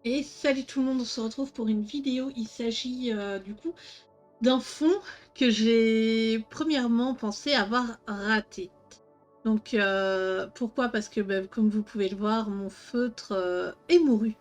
Et salut tout le monde, on se retrouve pour une vidéo. Il s'agit du coup d'un fond que j'ai premièrement pensé avoir raté. Donc pourquoi? Parce que comme vous pouvez le voir, mon feutre est mouru.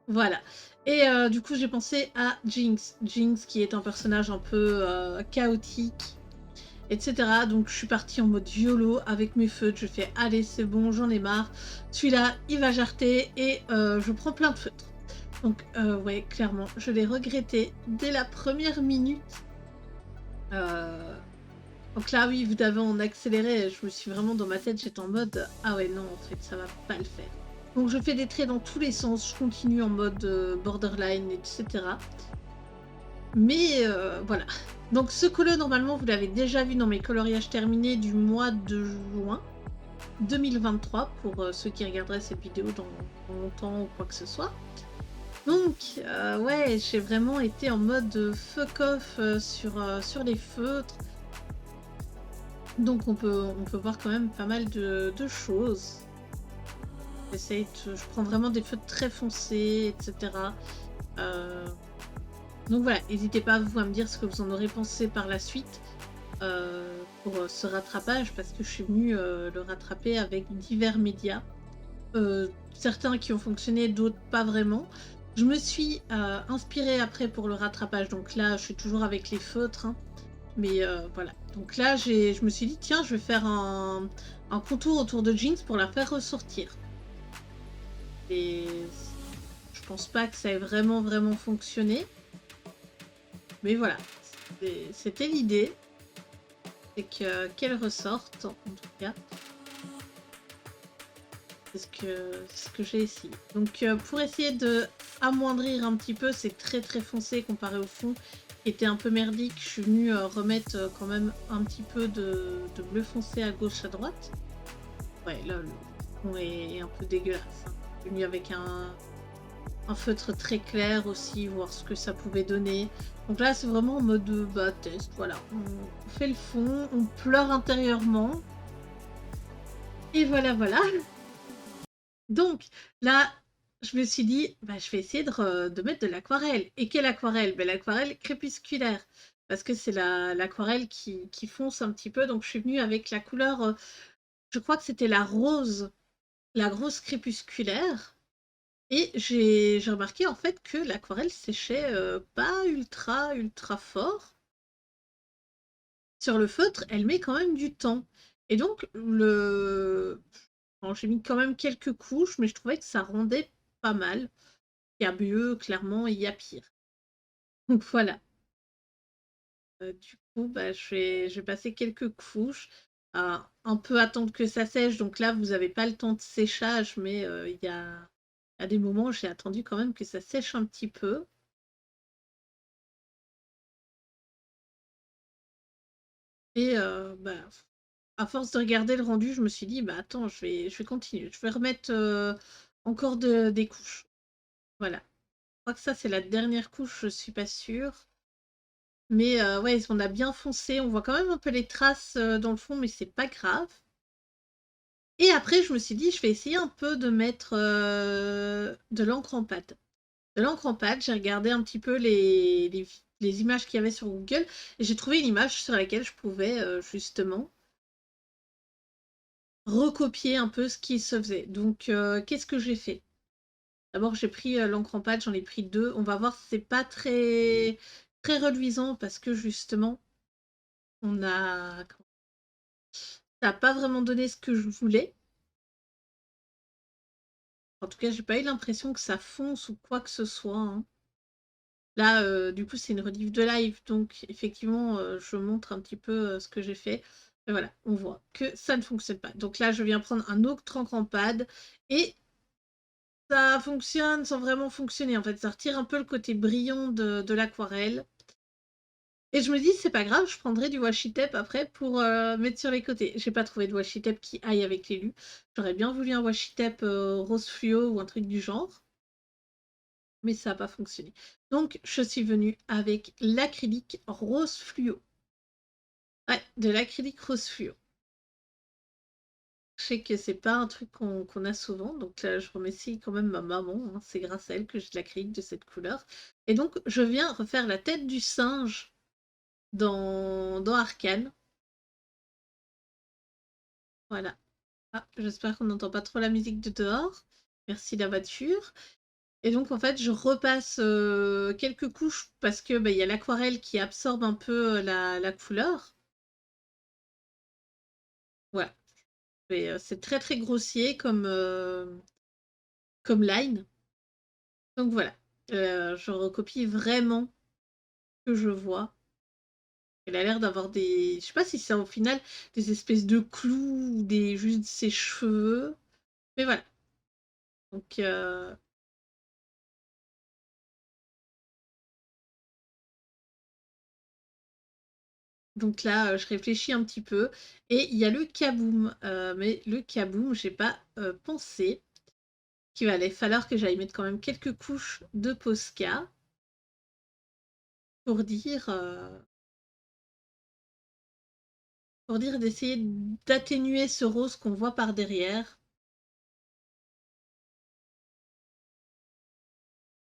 Voilà. Et du coup j'ai pensé à Jinx. Jinx qui est un personnage un peu chaotique, etc. Donc je suis partie en mode YOLO avec mes feutres. Je fais allez c'est bon, j'en ai marre. Celui-là il va jarter et je prends plein de feutres. Donc ouais, clairement, je l'ai regretté dès la première minute. Heu, donc là, oui, évidemment, en accéléré, je me suis vraiment dans ma tête, j'étais en mode: «Ah ouais, non, en fait, ça va pas le faire». Donc je fais des traits dans tous les sens, je continue en mode, borderline et cetera. Mais voilà. Donc ce colo, normalement, vous l'avez déjà vu dans mes coloriages terminés du mois de juin 2023 pour, ceux qui regarderaient cette vidéo dans longtemps ou quoi que ce soit. Donc, ouais, j'ai vraiment été en mode, fuck off, sur les feutres. Donc on peut voir quand même pas mal de choses. Je prends vraiment des feutres très foncés et cetera. Heu, donc voilà, n'hésitez pas vous à me dire ce que vous en aurez pensé par la suite, pour, ce rattrapage parce que je suis venue, le rattraper avec divers médias. Certains qui ont fonctionné, d'autres pas vraiment. Je me suis, inspirée après pour le rattrapage, donc là, je suis toujours avec les feutres, hein, mais voilà. Donc là, je me suis dit: «Tiens, je vais faire un contour autour de Jinx pour la faire ressortir» et je pense pas que ça ait vraiment, vraiment fonctionné, mais voilà, c'était l'idée, c'est qu'elle ressorte, en tout cas. C'est ce que j'ai essayé. Donc pour essayer de amoindrir un petit peu, c'est très, très foncé comparé au fond qui était un peu merdique. Je suis venue, remettre, quand même un petit peu de bleu foncé à gauche, à droite. Ouais, là, le fond est un peu dégueulasse, hein. Je suis venue avec un feutre très clair aussi, voir ce que ça pouvait donner. Donc là, c'est vraiment en mode, bah, test, voilà. On fait le fond, on pleure intérieurement et voilà, voilà. Donc là, je me suis dit: «Bah, je vais essayer de mettre de l'aquarelle» et quelle aquarelle? Beh, l'aquarelle crépusculaire parce que c'est l'aquarelle qui fonce un petit peu donc je suis venue avec la couleur, je crois que c'était la rose, la grosse crépusculaire et j'ai remarqué en fait que l'aquarelle séchait, pas ultra, ultra fort. Sur le feutre, elle met quand même du temps et donc bon, j'ai mis quand même quelques couches mais je trouvais que ça rendait pas mal. Il y a mieux, clairement, et il y a pire. Donc voilà, du coup, bah, je vais passer quelques couches, un peu attendre que ça sèche, donc là, vous avez pas le temps de séchage, mais il y a des moments, j'ai attendu quand même que ça sèche un petit peu et bah, à force de regarder le rendu, je me suis dit: «Bah, attends, je vais continuer, je vais remettre, encore des couches». Voilà. Je crois que ça, c'est la dernière couche, je suis pas sûre. Mais ouais, on a bien foncé, on voit quand même un peu les traces, dans le fond, mais c'est pas grave. Et après, je me suis dit: «Je vais essayer un peu de mettre, de l'encre en pâte». De l'encre en pâte, j'ai regardé un petit peu les images qu'il y avait sur Google et j'ai trouvé une image sur laquelle je pouvais, justement recopier un peu ce qui se faisait. Donc qu'est-ce que j'ai fait? D'abord, j'ai pris, l'encre en pâte, j'en ai pris 2. On va voir si c'est pas très très reluisant parce que justement, on a ça a pas vraiment donné ce que je voulais. En tout cas, j'ai pas eu l'impression que ça fonce ou quoi que ce soit, hein. Là, du coup, c'est une rediff de live, donc effectivement, je montre un petit peu, ce que j'ai fait et voilà, on voit que ça ne fonctionne pas. Donc là, je viens prendre un autre encre en pad et ça fonctionne sans vraiment fonctionner, en fait. Ça retire un peu le côté brillant de l'aquarelle et je me dis: «C'est pas grave, je prendrai du washi tape après pour, mettre sur les côtés». J'ai pas trouvé de washi tape qui aille avec l'élu. J'aurais bien voulu un washi tape, rose fluo ou un truc du genre. Mais ça a pas fonctionné. Donc je suis venue avec l'acrylique rose fluo. Ouais, de l'acrylique rose fluo. Je sais que c'est pas un truc qu'on a souvent, donc je remercie quand même ma maman, hein, c'est grâce à elle que j'ai de l'acrylique de cette couleur. Et donc je viens refaire la tête du singe dans Arcane. Voilà. Ah, j'espère qu'on n'entend pas trop la musique de dehors. Merci la voiture. Et donc en fait je repasse quelques couches parce que bah, y a l'aquarelle qui absorbe un peu la couleur. Voilà. C'est très très grossier comme line. Donc voilà. Je recopie vraiment ce que je vois. Elle a l'air d'avoir des... Je sais pas si c'est au final des espèces de clous ou juste ses cheveux. Mais voilà. Donc, donc là, je réfléchis un petit peu. Et il y a le kaboom. Mais le kaboom, j'ai pas pensé qu'il allait falloir que j'aille mettre quand même quelques couches de Posca pour dire, d'essayer d'atténuer ce rose qu'on voit par derrière.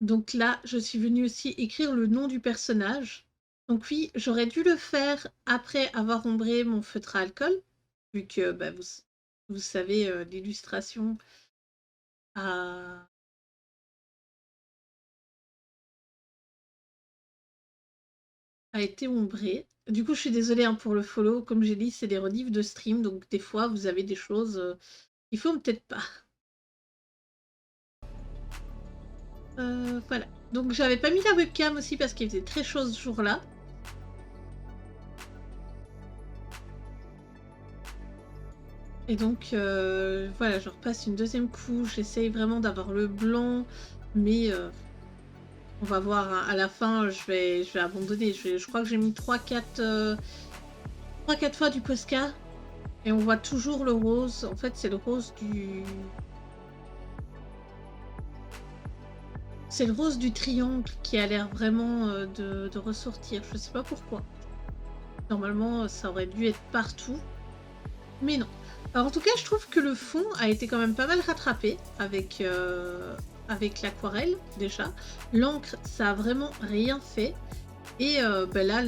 Donc là, je suis venue aussi écrire le nom du personnage. Donc oui, j'aurais dû le faire après avoir ombré mon feutre à alcool, vu que bah, vous savez, l'illustration a, a été ombrée. Du coup, je suis désolée hein, pour le follow. Comme j'ai dit, c'est des rediffs de stream, donc des fois, vous avez des choses qu'il faut peut-être pas. Voilà. Donc j'avais pas mis la webcam aussi parce qu'il faisait très chaud ce jour-là. Et donc voilà, je repasse une deuxième couche, j'essaye vraiment d'avoir le blanc, mais on va voir hein. À la fin, je vais abandonner. Je crois que j'ai mis 3-4 fois du Posca et on voit toujours le rose. En fait, c'est le rose du... C'est le rose du triangle qui a l'air vraiment de ressortir. Je sais pas pourquoi. Normalement, ça aurait dû être partout. Mais non. Alors, en tout cas, je trouve que le fond a été quand même pas mal rattrapé avec l'aquarelle, déjà. L'encre, ça a vraiment rien fait. Et ben là,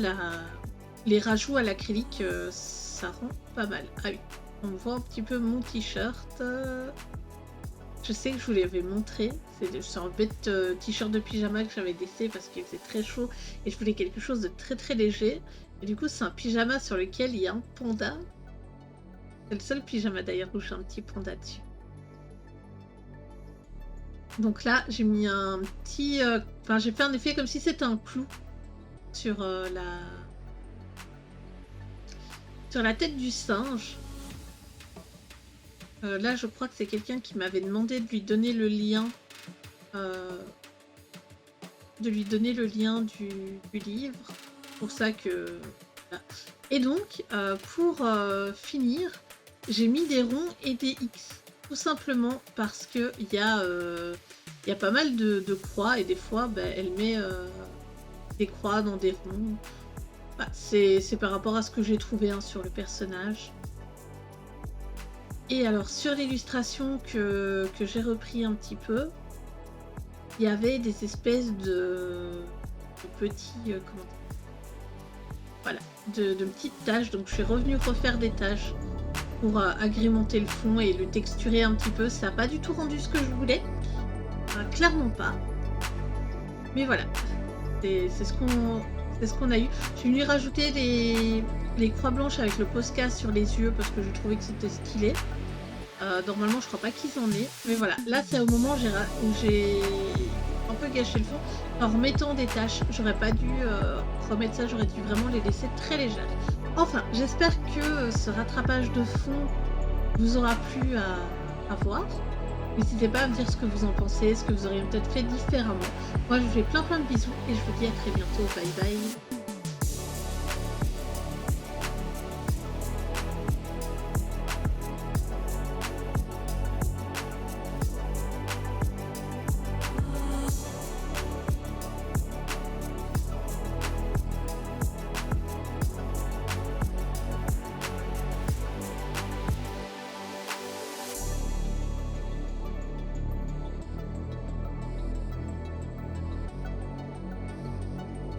les rajouts à l'acrylique, ça rend pas mal. Ah oui, on voit un petit peu mon t-shirt. Je sais que je vous l'avais montré. C'est un bête t-shirt de pyjama que j'avais laissé parce qu'il faisait très chaud. Et je voulais quelque chose de très très léger. Et du coup, c'est un pyjama sur lequel il y a un panda. C'est le seul pyjama d'ailleurs où j'ai un petit panda dessus. Donc là, j'ai mis un petit... Enfin, j'ai fait un effet comme si c'était un clou sur la tête du singe. Là, je crois que c'est quelqu'un qui m'avait demandé de lui donner le lien... du livre. Pour ça que... Voilà. Et donc, pour finir, j'ai mis des ronds et des X. Tout simplement parce que il y a pas mal de croix et des fois, bah, elle met des croix dans des ronds. Bah, c'est par rapport à ce que j'ai trouvé hein, sur le personnage. Et alors, sur l'illustration que j'ai repris un petit peu, il y avait des espèces de petits... comment dire, voilà, de petites taches. Donc, je suis revenue refaire des taches pour agrémenter le fond et le texturer un petit peu. Ça n'a pas du tout rendu ce que je voulais. Clairement pas. Mais voilà. C'est ce qu'on a eu. Je suis venue rajouter les croix blanches avec le Posca sur les yeux parce que je trouvais que c'était stylé. Normalement, je crois pas qu'ils en aient. Mais voilà. Là, c'est au moment où j'ai un peu gâché le fond. En remettant des taches, j'aurais pas dû remettre ça. J'aurais dû vraiment les laisser très légères. Enfin, j'espère que ce rattrapage de fond vous aura plu à voir. N'hésitez pas à me dire ce que vous en pensez, ce que vous auriez peut-être fait différemment. Moi, je vous fais plein de bisous et je vous dis à très bientôt. Bye bye.